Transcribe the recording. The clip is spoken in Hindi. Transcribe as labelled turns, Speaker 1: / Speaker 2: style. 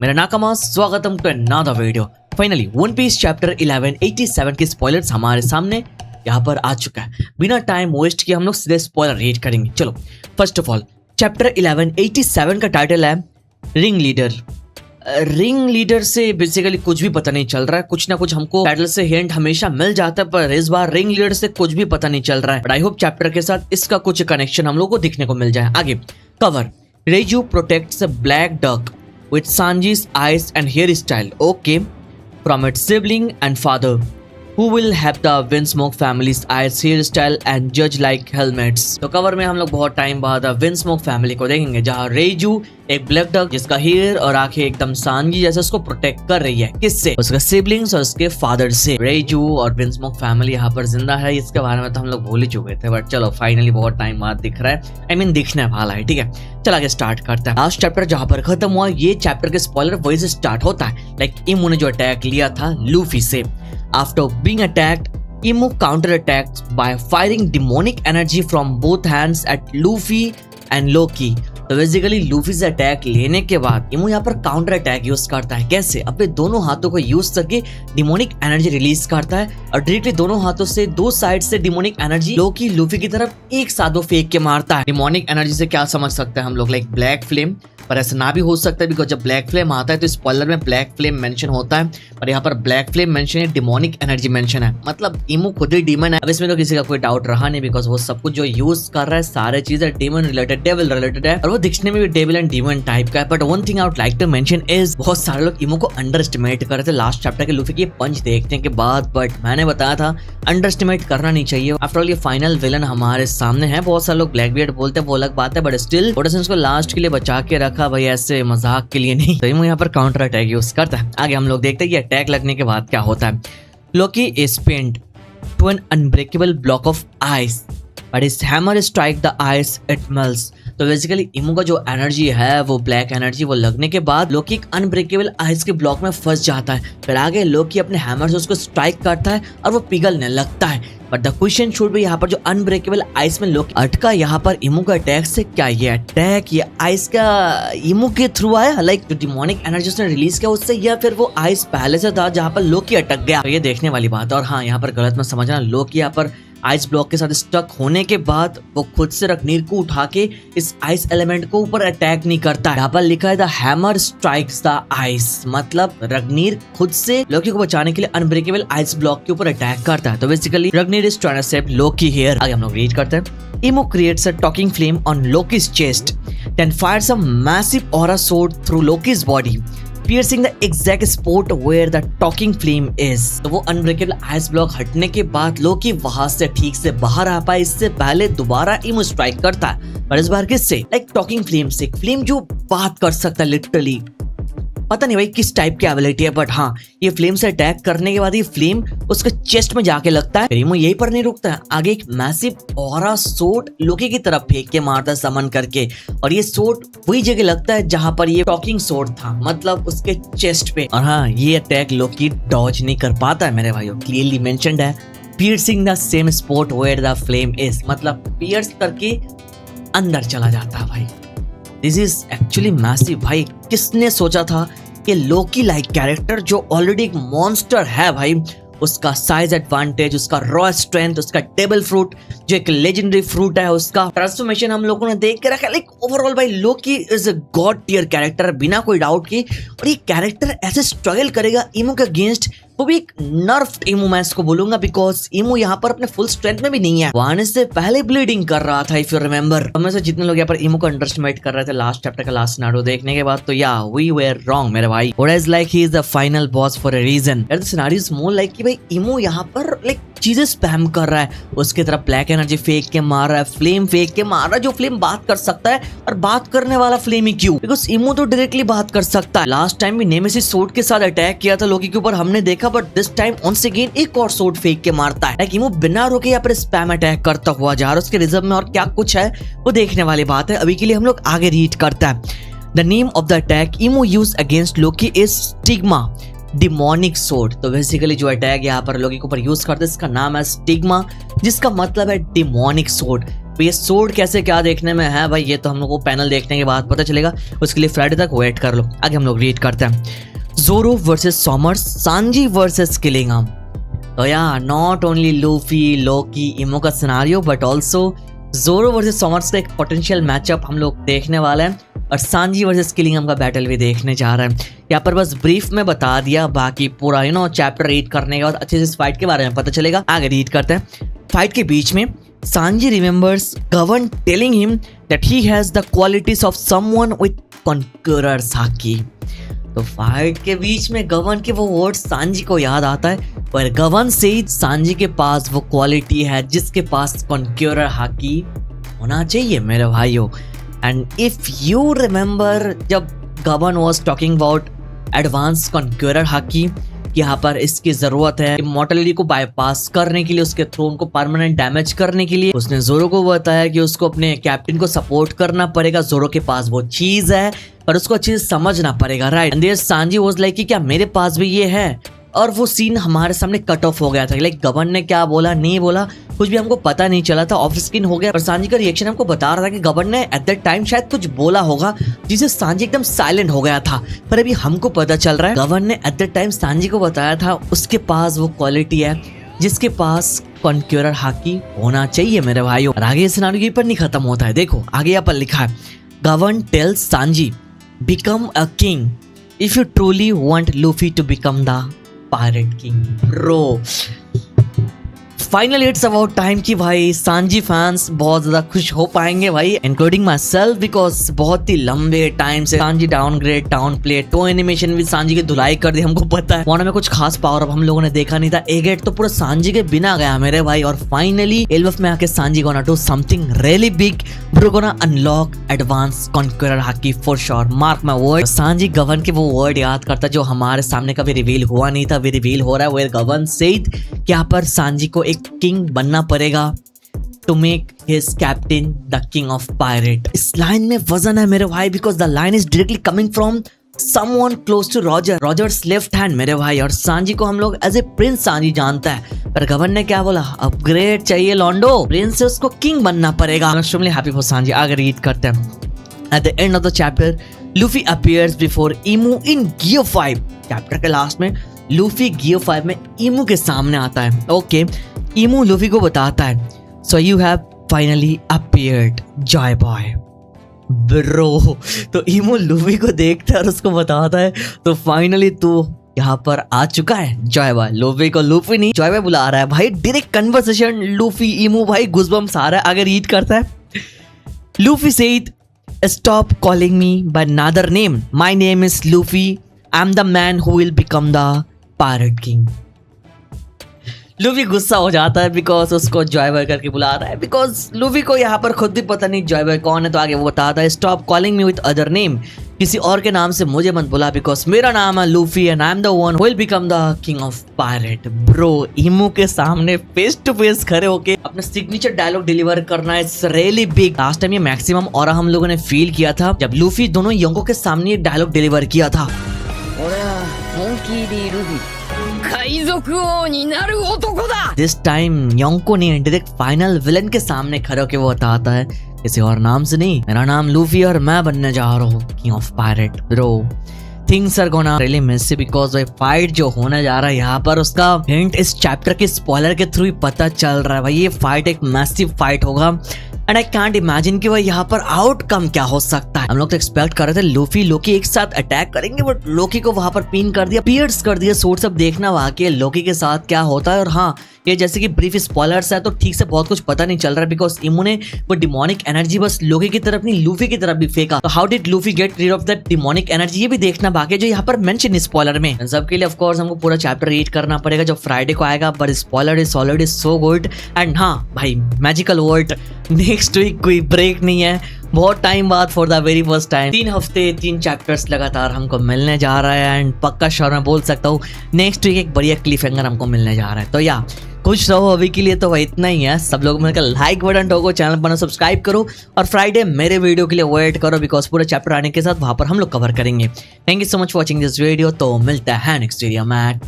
Speaker 1: मेरा नाकामा स्वागतम to another video. Finally One Piece chapter 1187 के स्पॉयलर्स हमारे सामने यहाँ पर आ चुका है। बिना टाइम वेस्ट किए हम लोग सीधे स्पॉइलर रीड करेंगे। चलो, फर्स्ट ऑफ ऑल चैप्टर 1187 का टाइटल है रिंग लीडर। रिंग लीडर से बेसिकली कुछ भी पता नहीं चल रहा है। कुछ ना कुछ हमको टाइटल से हिंट हमेशा मिल जाता है, पर इस बार रिंग लीडर से कुछ भी पता नहीं चल रहा है। बट आई होप चैप्टर के साथ इसका कुछ कनेक्शन हम लोग को दिखने को मिल जाए। आगे cover, Reiju protects black duck with Sanji's eyes and hairstyle, okay, from its sibling and father, who will have the Windsmoke family's eyes, hairstyle and judge like helmets। तो कवर में हम लोग बहुत टाइम बाद विंसमोक फैमिली को देखेंगे, जहाँ रेजू एक ब्लैक डक जिसका हेयर और आंखें एकदम सांजी जैसे उसको प्रोटेक्ट कर रही है। किससे? उसके सिबलिंग्स और उसके फादर से। रेजू और विंसमोक फैमिली यहाँ पर जिंदा है, इसके बारे में तो हम लोग भूल ही चुके थे, बट चलो फाइनली बहुत टाइम बाद दिख रहा है। आई मीन दिखने वाला है। ठीक है, चल आगे स्टार्ट करते हैं। लास्ट चैप्टर जहाँ पर खत्म हुआ, ये चैप्टर के स्पॉइलर वही से स्टार्ट होता है। लाइक इमू ने जो अटैक लिया था लूफी से, after being attacked Imu counter-attacked by firing demonic energy from both hands at Luffy and Loki। तो बेसिकली लूफी से अटैक लेने के बाद इमू यहाँ पर काउंटर अटैक यूज करता है। कैसे? अपने दोनों हाथों को यूज करके डिमोनिक एनर्जी रिलीज करता है और डायरेक्टली दोनों हाथों से दो साइड से डिमोनिक एनर्जी लोकी लूफी की तरफ एक साथ दो फेंक के मारता है। डिमोनिक एनर्जी से क्या समझ सकते हैं हम लोग? लाइक ब्लैक फ्लेम, पर ऐसा ना भी हो सकता है बिकॉज जब ब्लैक फ्लेम आता है तो स्पॉइलर में ब्लैक फ्लेम मेंशन होता है, पर यहाँ पर ब्लैक फ्लेम मेंशन है, डिमोनिक एनर्जी मेंशन है। मतलब इमू खुद ही डीमन है। अब इसमें तो किसी का कोई डाउट रहा नहीं, बिकॉज वो सब कुछ जो यूज कर रहा है सारे चीजें डीमन रिलेटेड, डेविल रिलेटेड है, और वो दिखने में भी डेविल एंड डीमन टाइप का है। But one thing I would like to mention is, बहुत सारे लोग इमू को अंडर एस्टिमेट कर रहे थे लास्ट चैप्टर के लूफी के पंच देखने के बाद, बट मैंने बताया था अंडर एस्टिमेट करना नहीं चाहिए। आफ्टर ऑल ये फाइनल विलन हमारे सामने है। बहुत सारे लोग ब्लैक बियर्ड बोलते हैं, वो अलग बात है, बट स्टिल ओडेसन को लास्ट के लिए बचा के रखा भाई, ऐसे मजाक के लिए नहीं। तो इमू यहाँ पर काउंटर अटैक यूज करता है। आगे हम लोग देखते हैं कि अटैक लगने के बाद क्या होता है। Loki is pinned to an unbreakable block of ice, but his hammer strike the ice, it melts. तो बेसिकली इमू का जो एनर्जी है वो ब्लैक एनर्जी, वो लगने के बाद लोकी एक अनब्रेकेबल आइस के ब्लॉक में फंस जाता है। फिर आगे लोकी अपने हैमर से उसको स्ट्राइक करता है और वो पिघलने लगता है। But the question should be, यहाँ पर जो अनब्रेकेबल आइस में लोकी अटका, यहाँ पर इमू का अटैक से क्या ये अटैक ये आइस का इमू के थ्रू आया? लाइक जो डिमोनिक एनर्जी उसने रिलीज किया उससे, या फिर वो आइस पहले से था जहाँ पर लोकी अटक गया? तो ये देखने वाली बात है। और हाँ, यहाँ पर गलत मत समझना, लोकी यहाँ पर आइस ब्लॉक के साथ स्टक होने के बाद वो खुद से रग्नीर को उठा के इस आइस एलिमेंट को ऊपर अटैक नहीं करता। यहाँ पर लिखा है the hammer strikes the ice, मतलब रग्नीर खुद से लोकी को बचाने के लिए अनब्रेकेबल आइस ब्लॉक के ऊपर अटैक करता है। तो basically Ragnir is trying to save Loki here. आगे हम लोग रीड करते हैं। Imu creates a talking flame on Loki's chest, then fires a massive aura sword through Loki's body, piercing the exact spot where the talking flame is। तो वो अनब्रेकेबल आइस ब्लॉक हटने के बाद लोकी वहां से ठीक से बाहर आ पाए, इससे पहले दोबारा इमू स्ट्राइक करता है, पर इस बार किससे? लाइक टॉकिंग फ्लेम से। फ्लेम जो बात कर सकता है लिटरली, पता नहीं भाई किस टाइप की एबिलिटी है, बट हाँ ये फ्लेम से अटैक करने के बाद ये फ्लेम उसके चेस्ट में जाके लगता है। फिर इमू यहीं पर नहीं रुकता है, आगे एक मैसिव ऑरा सोर्ड लोकी की तरफ फेंक के मारता है समन करके, और ये सोर्ड वही जगह लगता है जहां पर ये टॉकिंग सोर्ड था, मतलब उसके चेस्ट पे। और हाँ, ये अटैक लोकी डॉज नहीं कर पाता है मेरे भाइयों, क्लियरली मेंशन्ड है, piercing the same spot where the flame is, मतलब पियर्स करके अंदर चला जाता है भाई। दिस इज एक्चुअली मैसिव भाई। किसने सोचा था कि लोकी लाइक कैरेक्टर जो ऑलरेडी एक मॉन्स्टर है भाई, उसका साइज एडवांटेज, उसका रॉ स्ट्रेंथ, उसका टेबल फ्रूट जो एक लेजेंडरी फ्रूट है, उसका ट्रांसफॉर्मेशन हम लोगों ने देख के रखा। लाइक ओवरऑल भाई Loki is a god tier character बिना कोई डाउट की, और ये कैरेक्टर ऐसे स्ट्रगल करेगा इमू के अगेंस्ट, वो भी एक नर्फ्ड इमू मैं इसको बोलूंगा, बिकॉज इमू यहाँ पर अपने फुल स्ट्रेंथ में भी नहीं है, वो आने से पहले ब्लीडिंग कर रहा था इफ यू रिमेंबर। हमें से जितने लोग यहाँ पर इमू को अंडरएस्टिमेट कर रहे थे लास्ट चैप्टर का लास्ट सिनेरियो देखने के बाद, तो या वी वेर रॉन्ग मेरे भाई। What is like he is the final boss for a reason. The scenario is more like कि भाई इमू यहाँ पर लाइक चीजें स्पैम कर रहा है, उसके तरफ ब्लैक एनर्जी फेंक के मार रहा है, फ्लेम फेंक के मार रहा है, जो फ्लेम बात कर सकता है, और बात करने वाला फ्लेम ही क्यों? बिकॉज इमू तो डायरेक्टली बात कर सकता है। लास्ट टाइम भी नेमेसिस सोर्ड के साथ अटैक किया था लोकी के ऊपर, हमने देखा, but this time once again एक और सोर्ड फेंक के मारता है। लाइक इमू बिना रोके यहाँ पर स्पैम अटैक करता हुआ जा रहा है। उसके रिजर्व में और क्या कुछ है वो देखने वाली बात है। अभी के लिए हम लोग आगे रीड करता है। The name of the attack emu use against Loki is stigma demonic sword. तो बेसिकली जो अटैक यहाँ पर लोकी के ऊपर यूज करते हैं इसका नाम है स्टिग्मा, जिसका मतलब है डिमोनिक सोर्ड। ये सोड कैसे क्या देखने में है भाई, ये तो हम लोग को पैनल देखने के बाद पता चलेगा, उसके लिए फ्राइडे तक वेट कर लो। आगे हम लोग रीड करते हैं, Zoro versus Sommers, Sanji versus Killingham. तो या not only Luffy, Loki, Imu का scenario but also Zoro versus Sommers का एक पोटेंशियल मैचअप हम लोग देखने वाले हैं, और सांजी वर्सेस किलिंगहम का बैटल भी देखने जा रहे हैं। यहाँ पर बस ब्रीफ में बता दिया, बाकी पूरा चैप्टर रीड करने के बाद अच्छे से इस फाइट के बारे में पता चलेगा। आगे रीड करते हैं। फाइट के बीच में Sanji remembers govern telling him that he has the qualities of someone with conquerors hockey. तो फाइट के बीच में गवर्न के वो वर्ड सांजी को याद आता है, पर गवर्न से सांजी के पास वो क्वालिटी है जिसके पास कॉन्करर हाकी होना चाहिए मेरे भाइयों। एंड इफ यू रिमेंबर, जब govern was talking about advance conqueror hockey, यहाँ पर इसकी जरूरत है इमॉर्टलिटी को बाईपास करने के लिए, उसके थ्रोन को परमानेंट डैमेज करने के लिए, उसने जोरो को बताया कि उसको अपने कैप्टन को सपोर्ट करना पड़ेगा। जोरो के पास वो चीज है पर उसको अच्छे से समझना पड़ेगा, right. And there Sanji was like कि क्या मेरे पास भी ये है, और वो सीन हमारे सामने कट ऑफ हो गया था। लाइक गवर्न ने क्या बोला नहीं बोला कुछ भी हमको पता नहीं चला था, ऑफ स्क्रीन हो गया। और सांजी का रिएक्शन हमको बता रहा था कि गवर्न ने एट दैट टाइम शायद कुछ बोला होगा जिसे सांजी एकदम साइलेंट हो गया था, पर अभी हमको पता चल रहा है गवर्न ने एट दैट टाइम सांजी को बताया था उसके पास वो क्वालिटी है जिसके पास कॉन्करर हाकी होना चाहिए मेरे भाइयों। और आगे सिनेरियो पर नहीं खत्म होता है, देखो आगे यहाँ पर लिखा है, govern tells Sanji become a king if you truly want Luffy to become the pirate king. Bro finally it's about time कि भाई सांजी फैंस बहुत ज्यादा खुश हो पाएंगे भाई, इंक्लूडिंग माई सेल्फ, बिकॉज बहुत ही लंबे टाइम से Sanji downgrade, down play, Toei animation भी सांजी की धुलाई कर दी, हमको पता है। वहाँ में कुछ खास पावर अब हम लोगों ने देखा नहीं था। एगेट तो पूरा सांजी के बिना गया मेरे भाई, और फाइनली एल्बफ में आके Sanji gonna do something really big, bro gonna unlock advance conqueror hockey for sure, mark my word. Sanji govern के वो वर्ड याद करता जो हमारे सामने कभी रिवील हुआ नहीं था, वे रिवील हो रहा है। वेयर गवर्न सेड कि यहाँ पर सांजी को एक किंग बनना पड़ेगा to make his captain the king of pirate. इस लाइन में वजन है मेरे भाई, because the line is directly coming from someone close to Roger, Roger's left hand मेरे भाई। और सांजी को हम लोग एज ए प्रिंस सांजी जानता है, पर गवर्न ने क्या बोला, अपग्रेड चाहिए लॉन्डो, प्रिंस से उसको किंग बनना पड़ेगा। Extremely happy for Sanji. आगे रीड करते हैं। At the end of the chapter Luffy appears before emu in gear 5। Chapter के लास्ट में लूफी गियर 5 में इमू के सामने आता है। ओके इमू लूफी को बताता है, so you have finally appeared Joy boy. Bro तो इमू लूफी को देखता है और उसको बताता है, तो फाइनली तू यहाँ पर आ चुका है जॉय बॉय। लूफी को लूफी नहीं जॉय बॉय बुला रहा है भाई, डायरेक्ट कन्वर्सेशन लूफी इमू भाई, गुज़बम्स आ रहा है। आगे रीड करता है, Luffy said stop calling me by another name, my name is Luffy, I am the man who will become the pirate king. Luffy गुस्सा हो जाता है बिकॉज उसको जॉय बॉय करके बुला रहा है, बिकॉज लूफी को यहाँ पर खुद भी पता नहीं जॉय बॉय कौन है। तो आगे वो बताता है, stop calling me with other name, किसी और के नाम से मुझे मत बुला, बिकॉज मेरा नाम है Luffy and I am the one who will become the king of pirate. Bro emu के सामने फेस टू फेस खड़े होके अपना सिग्नेचर डायलॉग डिलीवर करना it's really big. Last time ये मैक्सिमम और हम लोगों ने फील किया था जब लूफी दोनों यंगों के सामने ये डायलॉग डिलीवर किया था। दिस टाइम योंको ने डायरेक्ट फाइनल विलन के सामने खड़े होकर वो बताता है, किसी और नाम से नहीं, मेरा नाम लूफी और मैं बनने जा रहा हूँ king of pirate. Bro things are gonna really messy because वो फाइट जो होने जा रहा है यहाँ पर उसका हिंट इस चैप्टर के स्पॉइलर के थ्रू ही पता चल रहा है भाई। ये फाइट एक मैसिव फाइट होगा एंड आई कांट इमेजिन कि भाई यहाँ पर आउटकम क्या हो सकता है। हम लोग तो एक्सपेक्ट कर रहे थे लूफी लोकी एक साथ अटैक करेंगे, बट लोकी को वहां पर पिन कर दिया, पियर्स कर दिया सोर्ड। सब देखना वाकई लोकी के साथ क्या होता है। और हाँ ये जैसे कि ब्रीफ स्पॉयलर्स है तो ठीक से बहुत कुछ पता नहीं चल रहा है, बिकॉज इमू ने वो डिमोनिक एनर्जी बस लोकी की तरफ नहीं लूफी की तरफ भी फेंका। तो how did Luffy get rid of that demonic energy, ये भी देखना बाकी जो यहाँ पर मेंशन स्पॉइलर में। सबके लिए ऑफ कोर्स हमको पूरा चैप्टर रीड करना पड़ेगा जो फ्राइडे को आएगा, but spoiler is already so good. And हाँ भाई मैजिकल वर्ड, नेक्स्ट वीक कोई ब्रेक नहीं है, बहुत टाइम बाद for the very first time 3 हफ्ते 3 चैप्टर्स लगातार हमको मिलने जा रहा है। एंड पक्का श्योर मैं बोल सकता हूँ नेक्स्ट वीक एक बढ़िया क्लिफ हैंगर हमको मिलने जा रहा है। तो या खुश रहो, अभी के लिए तो भाई इतना ही है। सब लोग मिलकर लाइक बटन ठोको, चैनल पर सब्सक्राइब करो और फ्राइडे मेरे वीडियो के लिए वेट करो, बिकॉज पूरे चैप्टर आने के साथ वहां पर हम लोग कवर करेंगे। Thank you so much for watching this video. तो मिलता है नेक्स्ट वीडियो में।